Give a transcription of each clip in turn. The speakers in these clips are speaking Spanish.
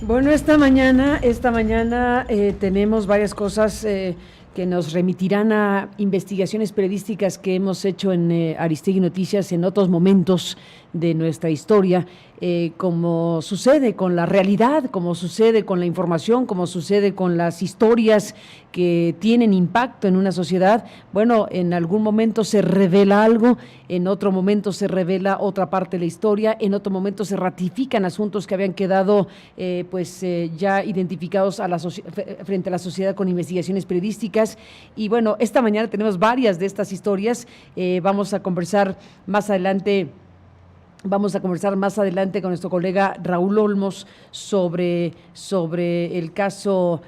Bueno, esta mañana tenemos varias cosas que nos remitirán a investigaciones periodísticas que hemos hecho en Aristegui Noticias en otros momentos de nuestra historia, como sucede con la realidad, como sucede con la información, como sucede con las historias que tienen impacto en una sociedad. Bueno, en algún momento se revela algo, en otro momento se revela otra parte de la historia, en otro momento se ratifican asuntos que habían quedado ya identificados frente a la sociedad con investigaciones periodísticas. Y bueno, esta mañana tenemos varias de estas historias. Vamos a conversar más adelante con nuestro colega Raúl Olmos sobre el caso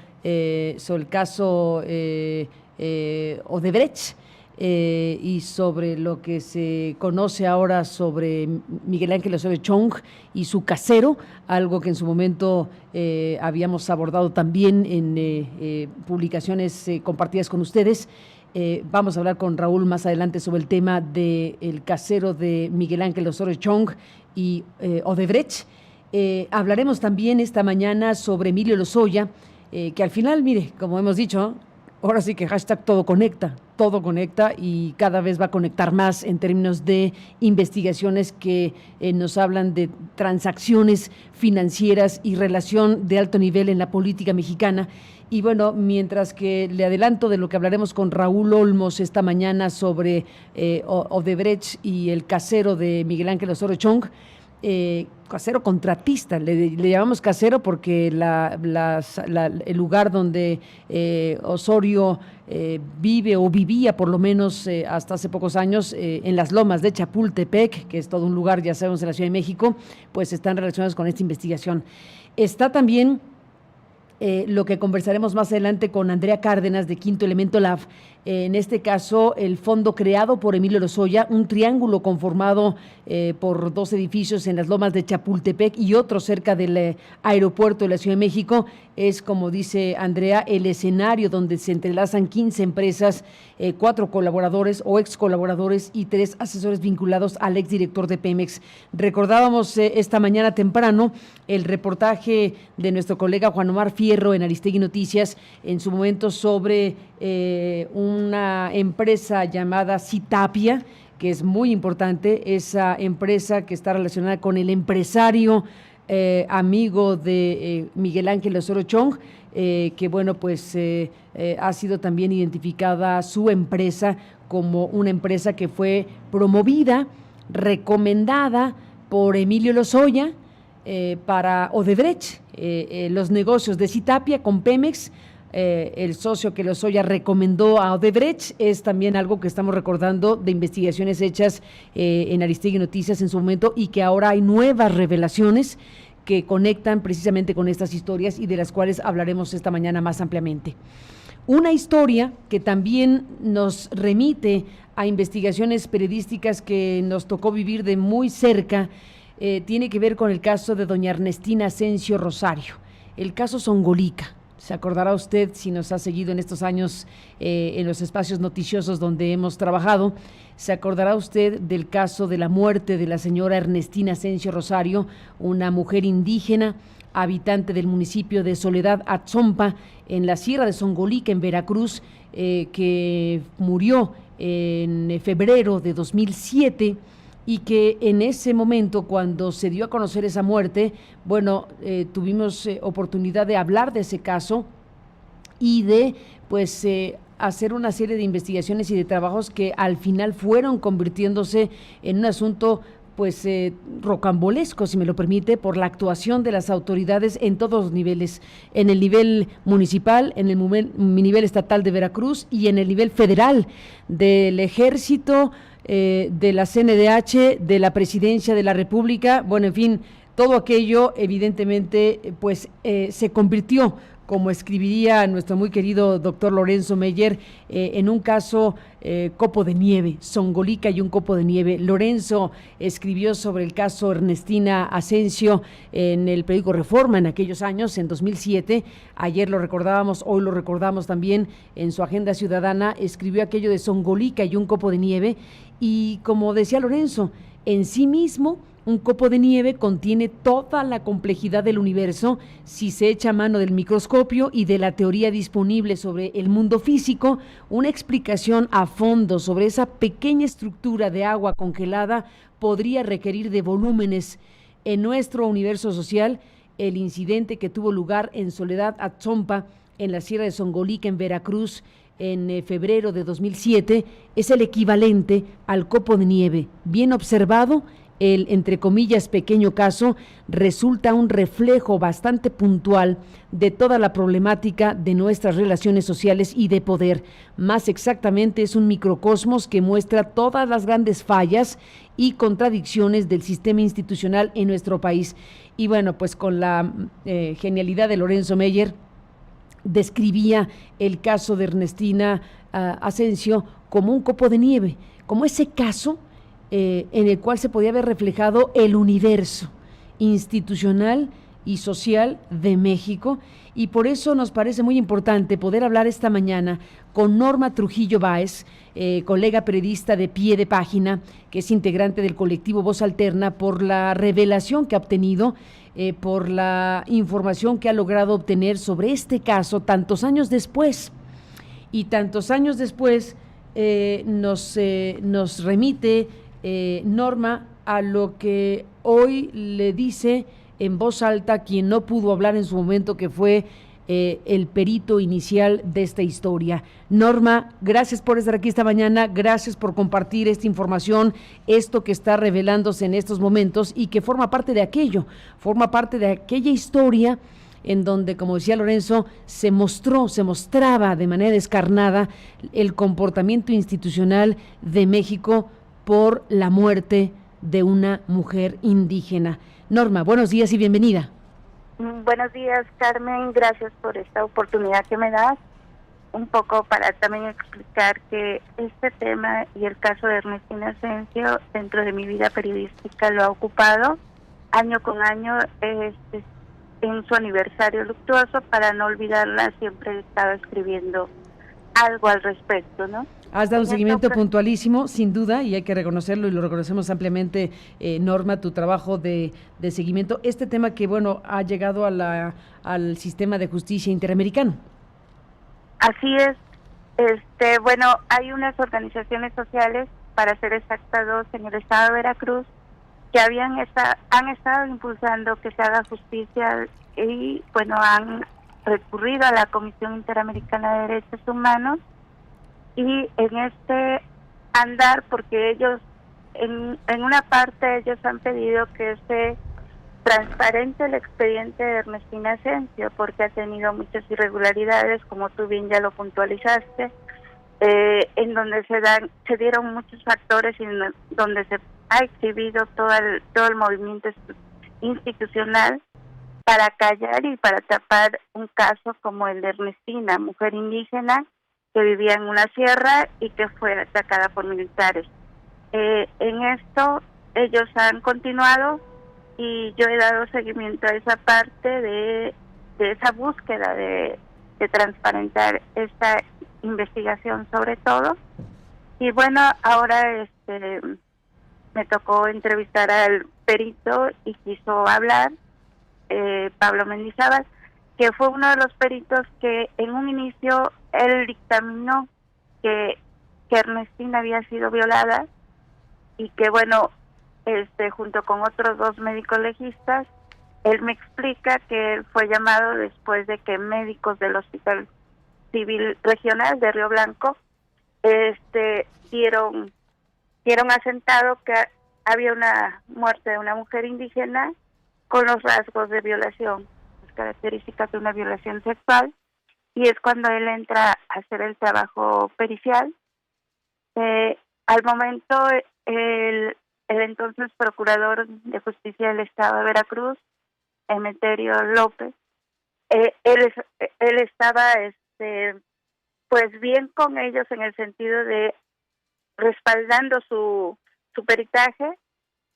Odebrecht, y sobre lo que se conoce ahora sobre Miguel Ángel Osorio Chong y su casero, algo que en su momento habíamos abordado también en publicaciones compartidas con ustedes. Vamos a hablar con Raúl más adelante sobre el tema del casero de Miguel Ángel Osorio Chong y Odebrecht. Hablaremos también esta mañana sobre Emilio Lozoya, que al final, mire, como hemos dicho, ahora sí que hashtag todo conecta y cada vez va a conectar más en términos de investigaciones que nos hablan de transacciones financieras y relación de alto nivel en la política mexicana. Y bueno, mientras que le adelanto de lo que hablaremos con Raúl Olmos esta mañana sobre Odebrecht y el casero de Miguel Ángel Osorio Chong, casero contratista, le llamamos casero porque el lugar donde Osorio vive o vivía por lo menos hasta hace pocos años, en las lomas de Chapultepec, que es todo un lugar, ya sabemos, en la Ciudad de México, pues están relacionados con esta investigación. Está también lo que conversaremos más adelante con Andrea Cárdenas de Quinto Elemento Lab. En este caso, el fondo creado por Emilio Lozoya, un triángulo conformado por 2 edificios en las lomas de Chapultepec y otro cerca del aeropuerto de la Ciudad de México, es, como dice Andrea, el escenario donde se entrelazan 15 empresas, 4 colaboradores o ex colaboradores y 3 asesores vinculados al exdirector de Pemex. Recordábamos esta mañana temprano el reportaje de nuestro colega Juan Omar Fierro en Aristegui Noticias, en su momento sobre una empresa llamada Citapia, que es muy importante, esa empresa que está relacionada con el empresario amigo de Miguel Ángel Osorio Chong, que bueno, pues ha sido también identificada su empresa como una empresa que fue promovida, recomendada por Emilio Lozoya para Odebrecht, los negocios de Citapia con Pemex. El socio que Lozoya recomendó a Odebrecht es también algo que estamos recordando de investigaciones hechas en Aristegui Noticias en su momento, y que ahora hay nuevas revelaciones que conectan precisamente con estas historias y de las cuales hablaremos esta mañana más ampliamente. Una historia que también nos remite a investigaciones periodísticas que nos tocó vivir de muy cerca, tiene que ver con el caso de doña Ernestina Asensio Rosario, el caso Zongolica. Se acordará usted, si nos ha seguido en estos años en los espacios noticiosos donde hemos trabajado, se acordará usted del caso de la muerte de la señora Ernestina Asensio Rosario, una mujer indígena, habitante del municipio de Soledad Atzompa, en la Sierra de Zongolica, en Veracruz, que murió en febrero de 2007, y que en ese momento, cuando se dio a conocer esa muerte, bueno, tuvimos oportunidad de hablar de ese caso y de, pues, hacer una serie de investigaciones y de trabajos que al final fueron convirtiéndose en un asunto, pues, rocambolesco, si me lo permite, por la actuación de las autoridades en todos los niveles, en el nivel municipal, en el nivel estatal de Veracruz y en el nivel federal del Ejército, de la CNDH, de la Presidencia de la República. Bueno, en fin, todo aquello evidentemente pues se convirtió, como escribiría nuestro muy querido doctor Lorenzo Meyer, en un caso copo de nieve, Zongolica y un copo de nieve. Lorenzo escribió sobre el caso Ernestina Asensio en el periódico Reforma en aquellos años, en 2007. Ayer lo recordábamos, hoy lo recordamos también en su agenda ciudadana. Escribió aquello de Zongolica y un copo de nieve, y como decía Lorenzo, en sí mismo Un copo de nieve contiene toda la complejidad del universo si se echa mano del microscopio y de la teoría disponible sobre el mundo físico. Una explicación a fondo sobre esa pequeña estructura de agua congelada podría requerir de volúmenes. En nuestro universo social, el incidente que tuvo lugar en Soledad Atzompa, en la Sierra de Songolica, en Veracruz, en febrero de 2007, es el equivalente al copo de nieve. Bien observado, el, entre comillas, pequeño caso resulta un reflejo bastante puntual de toda la problemática de nuestras relaciones sociales y de poder. Más exactamente, es un microcosmos que muestra todas las grandes fallas y contradicciones del sistema institucional en nuestro país. Y bueno, pues con la genialidad de Lorenzo Meyer, describía el caso de Ernestina Asensio como un copo de nieve, como ese caso en el cual se podía ver reflejado el universo institucional y social de México, y por eso nos parece muy importante poder hablar esta mañana con Norma Trujillo Báez, colega periodista de Pie de Página, que es integrante del colectivo Voz Alterna, por la revelación que ha obtenido, por la información que ha logrado obtener sobre este caso tantos años después. Y tantos años después nos remite Norma a lo que hoy le dice en voz alta quien no pudo hablar en su momento, que fue el perito inicial de esta historia. Norma, gracias por estar aquí esta mañana, gracias por compartir esta información, esto que está revelándose en estos momentos y que forma parte de aquello, forma parte de aquella historia en donde, como decía Lorenzo, se mostraba de manera descarnada el comportamiento institucional de México por la muerte de una mujer indígena. Norma, buenos días y bienvenida. Buenos días, Carmen, gracias por esta oportunidad que me das, un poco para también explicar que este tema y el caso de Ernestina Asensio dentro de mi vida periodística lo ha ocupado año con año. En su aniversario luctuoso, para no olvidarla, siempre he estado escribiendo algo al respecto, ¿no? Has dado un seguimiento puntualísimo, sin duda, y hay que reconocerlo, y lo reconocemos ampliamente, Norma, tu trabajo de seguimiento. Este tema que, bueno, ha llegado a al sistema de justicia interamericano. Así es. Bueno, hay unas organizaciones sociales, para ser exacta, dos, en el estado de Veracruz, que han estado impulsando que se haga justicia y, bueno, han recurrido a la Comisión Interamericana de Derechos Humanos. Y en este andar, porque ellos, en una parte, ellos han pedido que se transparente el expediente de Ernestina Asensio, porque ha tenido muchas irregularidades, como tú bien ya lo puntualizaste, en donde se dieron muchos factores y donde se ha exhibido todo el movimiento institucional para callar y para tapar un caso como el de Ernestina, mujer indígena que vivía en una sierra y que fue atacada por militares. En esto ellos han continuado y yo he dado seguimiento a esa parte de esa búsqueda de transparentar esta investigación sobre todo. Y bueno, ahora me tocó entrevistar al perito y quiso hablar, Pablo Mendizábal, que fue uno de los peritos que en un inicio él dictaminó que Ernestina había sido violada y que, bueno, junto con otros dos médicos legistas, él me explica que él fue llamado después de que médicos del Hospital Civil Regional de Río Blanco dieron asentado que había una muerte de una mujer indígena con los rasgos de violación, las características de una violación sexual, y es cuando él entra a hacer el trabajo pericial. Al momento, el entonces procurador de justicia del estado de Veracruz, Emeterio López, él estaba pues bien con ellos en el sentido de respaldando su peritaje.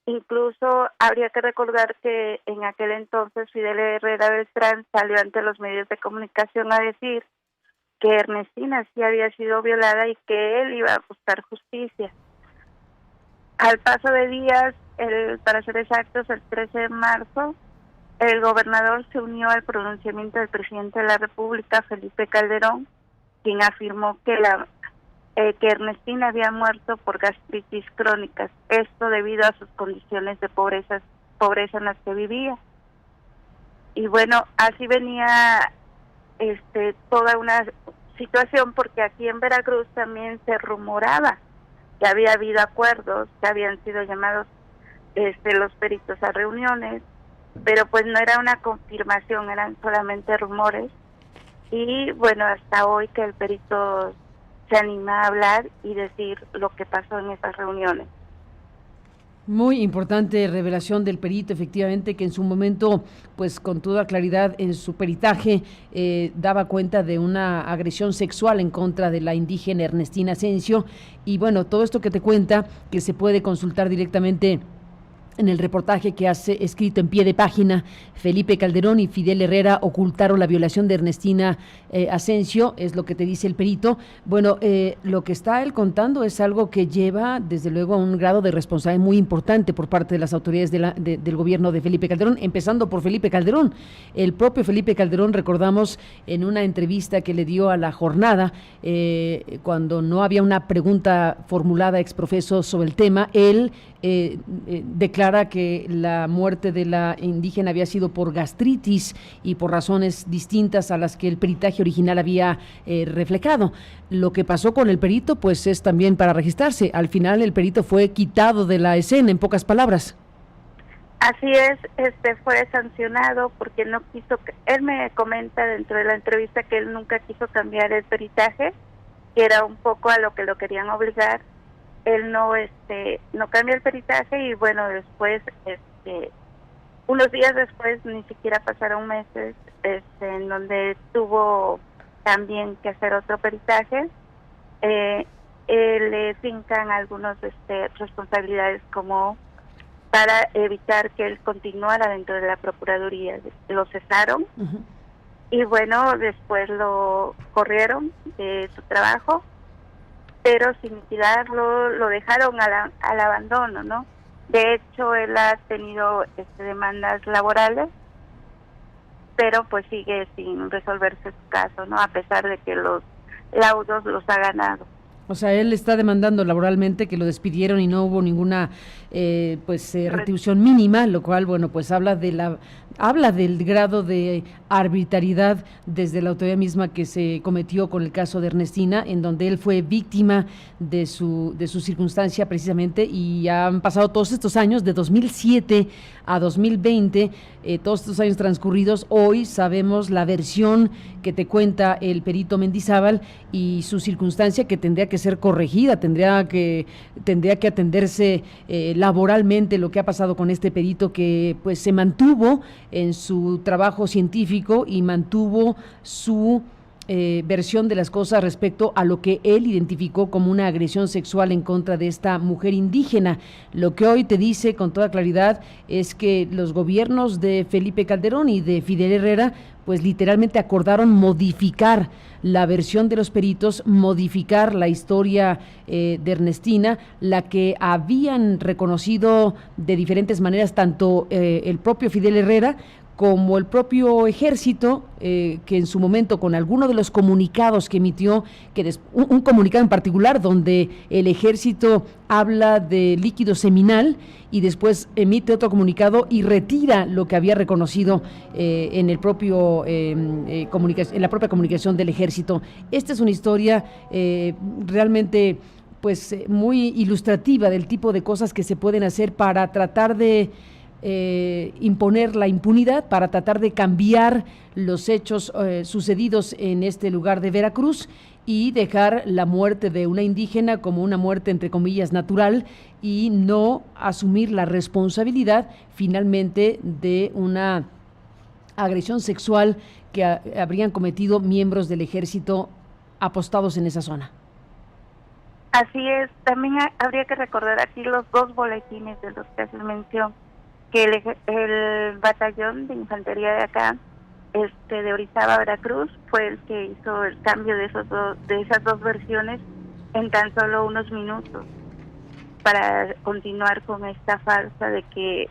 Incluso habría que recordar que en aquel entonces Fidel Herrera Beltrán salió ante los medios de comunicación a decir que Ernestina sí había sido violada y que él iba a buscar justicia. Al paso de días, para ser exactos, el 13 de marzo, el gobernador se unió al pronunciamiento del presidente de la República, Felipe Calderón, quien afirmó que que Ernestina había muerto por gastritis crónicas, esto debido a sus condiciones de pobreza en las que vivía. Y bueno, así venía toda una situación, porque aquí en Veracruz también se rumoraba que había habido acuerdos, que habían sido llamados los peritos a reuniones, pero pues no era una confirmación, eran solamente rumores. Y bueno, hasta hoy que el perito se anima a hablar y decir lo que pasó en esas reuniones. Muy importante revelación del perito, efectivamente, que en su momento, pues con toda claridad en su peritaje, daba cuenta de una agresión sexual en contra de la indígena Ernestina Asensio. Y bueno, todo esto que te cuenta, que se puede consultar directamente en el reportaje que hace escrito en pie de página, Felipe Calderón y Fidel Herrera ocultaron la violación de Ernestina Asensio, es lo que te dice el perito. Bueno, lo que está él contando es algo que lleva, desde luego, a un grado de responsabilidad muy importante por parte de las autoridades del gobierno de Felipe Calderón, empezando por Felipe Calderón. El propio Felipe Calderón, recordamos, en una entrevista que le dio a La Jornada, cuando no había una pregunta formulada ex profeso sobre el tema, él declara que la muerte de la indígena había sido por gastritis y por razones distintas a las que el peritaje original había reflejado. Lo que pasó con el perito, pues es también para registrarse. Al final el perito fue quitado de la escena, en pocas palabras. Así es, fue sancionado porque no quiso. Él me comenta dentro de la entrevista que él nunca quiso cambiar el peritaje, que era un poco a lo que lo querían obligar. Él no cambió el peritaje y bueno, después unos días después, ni siquiera pasaron meses, en donde tuvo también que hacer otro peritaje, le fincan algunas responsabilidades como para evitar que él continuara dentro de la Procuraduría. Lo cesaron. Uh-huh. Y bueno, después lo corrieron de su trabajo, pero sin liquidarlo, lo dejaron al abandono, ¿no? De hecho, él ha tenido demandas laborales, pero pues sigue sin resolverse su caso, ¿no? A pesar de que los laudos los ha ganado. O sea, él está demandando laboralmente que lo despidieron y no hubo ninguna retribución mínima, lo cual, bueno, pues habla del grado de arbitrariedad desde la autoridad misma que se cometió con el caso de Ernestina, en donde él fue víctima de su circunstancia precisamente, y han pasado todos estos años, de 2007 a 2020, todos estos años transcurridos. Hoy sabemos la versión que te cuenta el perito Mendizábal y su circunstancia, que tendría que ser corregida, tendría que atenderse laboralmente lo que ha pasado con este perito, que pues se mantuvo en su trabajo científico y mantuvo su versión de las cosas respecto a lo que él identificó como una agresión sexual en contra de esta mujer indígena. Lo que hoy te dice con toda claridad es que los gobiernos de Felipe Calderón y de Fidel Herrera pues literalmente acordaron modificar la versión de los peritos, modificar la historia de Ernestina, la que habían reconocido de diferentes maneras tanto el propio Fidel Herrera como el propio ejército, que en su momento, con alguno de los comunicados que emitió, un comunicado en particular donde el ejército habla de líquido seminal y después emite otro comunicado y retira lo que había reconocido en el propio en la propia comunicación del ejército. Esta es una historia realmente pues muy ilustrativa del tipo de cosas que se pueden hacer para tratar de imponer la impunidad, para tratar de cambiar los hechos sucedidos en este lugar de Veracruz y dejar la muerte de una indígena como una muerte entre comillas natural y no asumir la responsabilidad finalmente de una agresión sexual que habrían cometido miembros del ejército apostados en esa zona. Así es, también habría que recordar aquí los dos boletines de los que haces mención, que el batallón de infantería de acá, de Orizaba, Veracruz, fue el que hizo el cambio de esas dos versiones en tan solo unos minutos. para continuar con esta farsa de que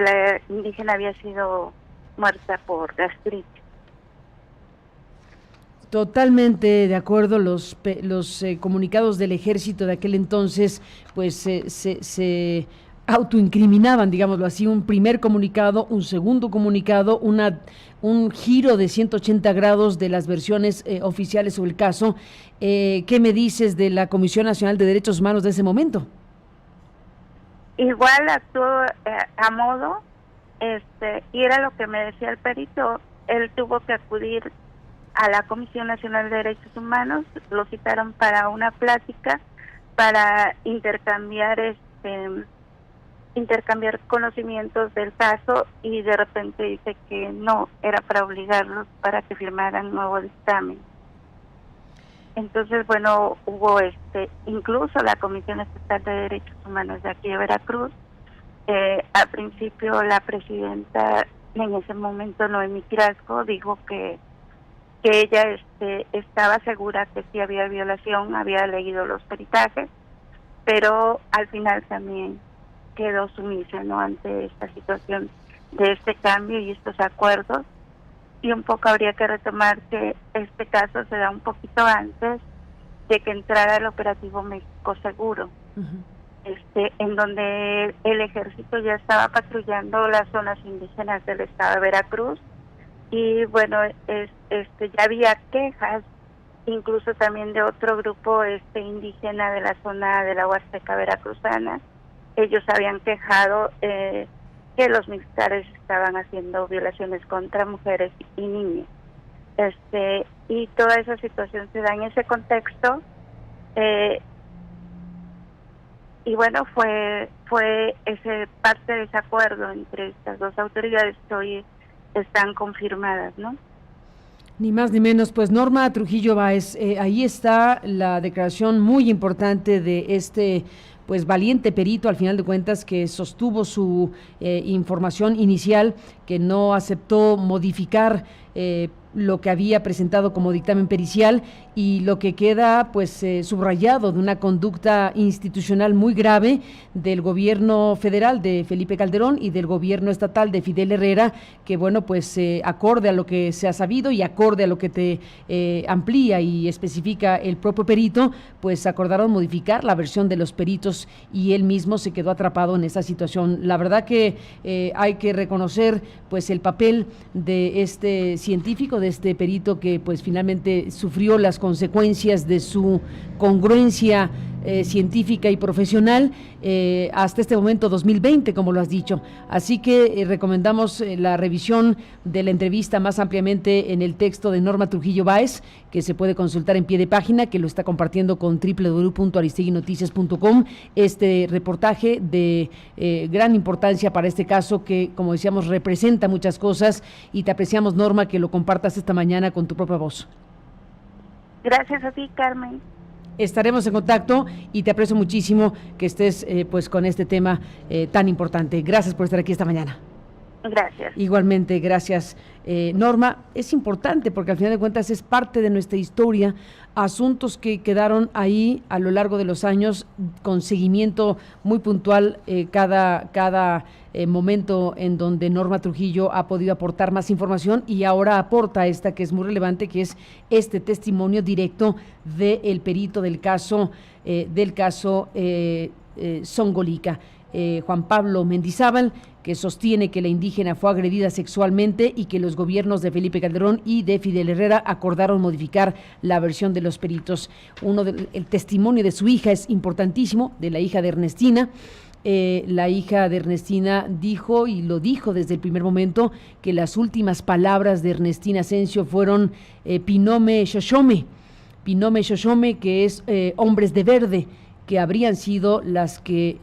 la indígena había sido muerta por gastritis. Totalmente de acuerdo. Los comunicados del ejército de aquel entonces pues se autoincriminaban, digámoslo así, un primer comunicado, un segundo comunicado, un giro de 180 grados de las versiones oficiales sobre el caso. ¿Qué me dices de la Comisión Nacional de Derechos Humanos de ese momento? Igual actuó a modo, y era lo que me decía el perito. Él tuvo que acudir a la Comisión Nacional de Derechos Humanos, lo citaron para una plática para intercambiar conocimientos del caso, y de repente dice que no, era para obligarlos para que firmaran un nuevo dictamen. Entonces, bueno, hubo incluso la Comisión Estatal de Derechos Humanos de aquí de Veracruz. Al principio la presidenta, en ese momento Noemí Crasco, dijo que ella estaba segura que sí había violación, había leído los peritajes, pero al final también quedó sumisa, ¿no?, ante esta situación de este cambio y estos acuerdos. Y un poco habría que retomar que este caso se da un poquito antes de que entrara el operativo México Seguro, en donde el ejército ya estaba patrullando las zonas indígenas del estado de Veracruz. Y bueno, ya había quejas, incluso también de otro grupo indígena de la zona de la Huasteca veracruzana. Ellos habían quejado que los militares estaban haciendo violaciones contra mujeres y niños. Y toda esa situación se da en ese contexto. Y bueno, fue ese parte de ese acuerdo entre estas dos autoridades que hoy están confirmadas, ¿no? Ni más ni menos. Pues Norma Trujillo Báez, ahí está la declaración muy importante de pues valiente perito, al final de cuentas, que sostuvo su información inicial, que no aceptó modificar lo que había presentado como dictamen pericial, y lo que queda pues subrayado de una conducta institucional muy grave del gobierno federal de Felipe Calderón y del gobierno estatal de Fidel Herrera, que bueno, pues acorde a lo que se ha sabido y acorde a lo que te amplía y especifica el propio perito, pues acordaron modificar la versión de los peritos y él mismo se quedó atrapado en esa situación. La verdad que hay que reconocer pues el papel de este científico, de este perito, que pues finalmente sufrió las consecuencias de su congruencia científica y profesional hasta este momento 2020, como lo has dicho. Así que recomendamos la revisión de la entrevista más ampliamente en el texto de Norma Trujillo Báez, que se puede consultar en pie de página, que lo está compartiendo con www.aristeguinoticias.com. Este reportaje de gran importancia para este caso, que, como decíamos, representa muchas cosas, y te apreciamos, Norma, que lo compartas esta mañana con tu propia voz. Gracias a ti, Carmen. Estaremos en contacto y te aprecio muchísimo que estés pues con este tema tan importante. Gracias por estar aquí esta mañana. Gracias. Igualmente, gracias, Norma. Es importante porque al final de cuentas es parte de nuestra historia, asuntos que quedaron ahí a lo largo de los años con seguimiento muy puntual, cada momento en donde Norma Trujillo ha podido aportar más información, y ahora aporta esta que es muy relevante, que es este testimonio directo del perito del caso Zongolica, Juan Pablo Mendizábal, que sostiene que la indígena fue agredida sexualmente y que los gobiernos de Felipe Calderón y de Fidel Herrera acordaron modificar la versión de los peritos. El testimonio de su hija es importantísimo, de la hija de Ernestina. La hija de Ernestina dijo, y lo dijo desde el primer momento, que las últimas palabras de Ernestina Asensio fueron Pinome Xoxome, que es hombres de verde, que habrían sido los que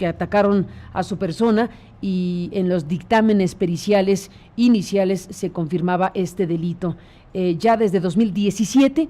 atacaron a su persona, y en los dictámenes periciales iniciales se confirmaba este delito. Ya desde 2017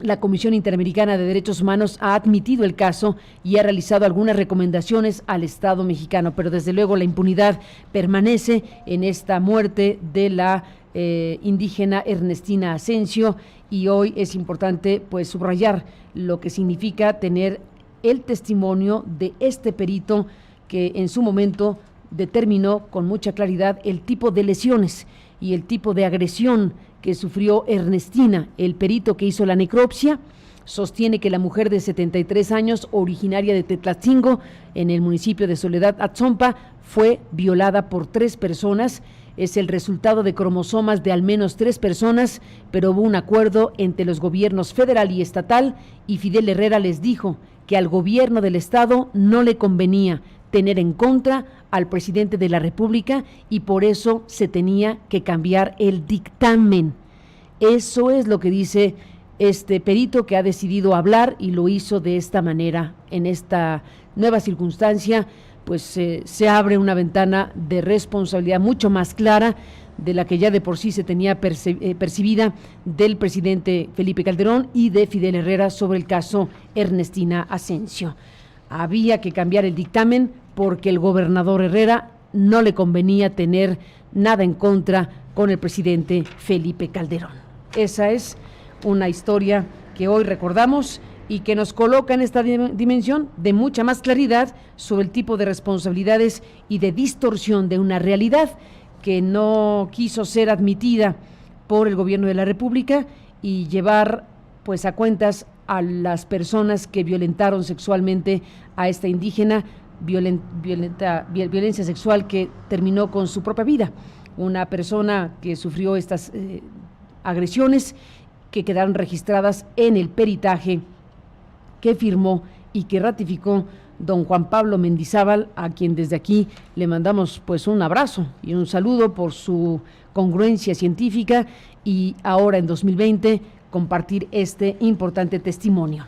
La Comisión Interamericana de Derechos Humanos ha admitido el caso y ha realizado algunas recomendaciones al Estado mexicano, pero desde luego la impunidad permanece en esta muerte de la indígena Ernestina Asensio, y hoy es importante pues subrayar lo que significa tener el testimonio de este perito que en su momento determinó con mucha claridad el tipo de lesiones y el tipo de agresión que sufrió Ernestina. El perito que hizo la necropsia sostiene que la mujer de 73 años, originaria de Tetlatzingo, en el municipio de Soledad Atzompa, fue violada por 3 personas. Es el resultado de cromosomas de al menos 3 personas, pero hubo un acuerdo entre los gobiernos federal y estatal, y Fidel Herrera les dijo que al gobierno del estado no le convenía tener en contra al presidente de la República y por eso se tenía que cambiar el dictamen. Eso es lo que dice este perito, que ha decidido hablar y lo hizo de esta manera. En esta nueva circunstancia, pues se abre una ventana de responsabilidad mucho más clara de la que ya de por sí se tenía percibida del presidente Felipe Calderón y de Fidel Herrera sobre el caso Ernestina Asensio. Había que cambiar el dictamen porque el gobernador Herrera no le convenía tener nada en contra con el presidente Felipe Calderón. Esa es una historia que hoy recordamos y que nos coloca en esta dimensión de mucha más claridad sobre el tipo de responsabilidades y de distorsión de una realidad que no quiso ser admitida por el gobierno de la República y llevar pues a cuentas a las personas que violentaron sexualmente a esta indígena, violencia sexual que terminó con su propia vida. Una persona que sufrió estas agresiones que quedaron registradas en el peritaje que firmó y que ratificó don Juan Pablo Mendizábal, a quien desde aquí le mandamos pues un abrazo y un saludo por su congruencia científica y ahora en 2020 compartir este importante testimonio.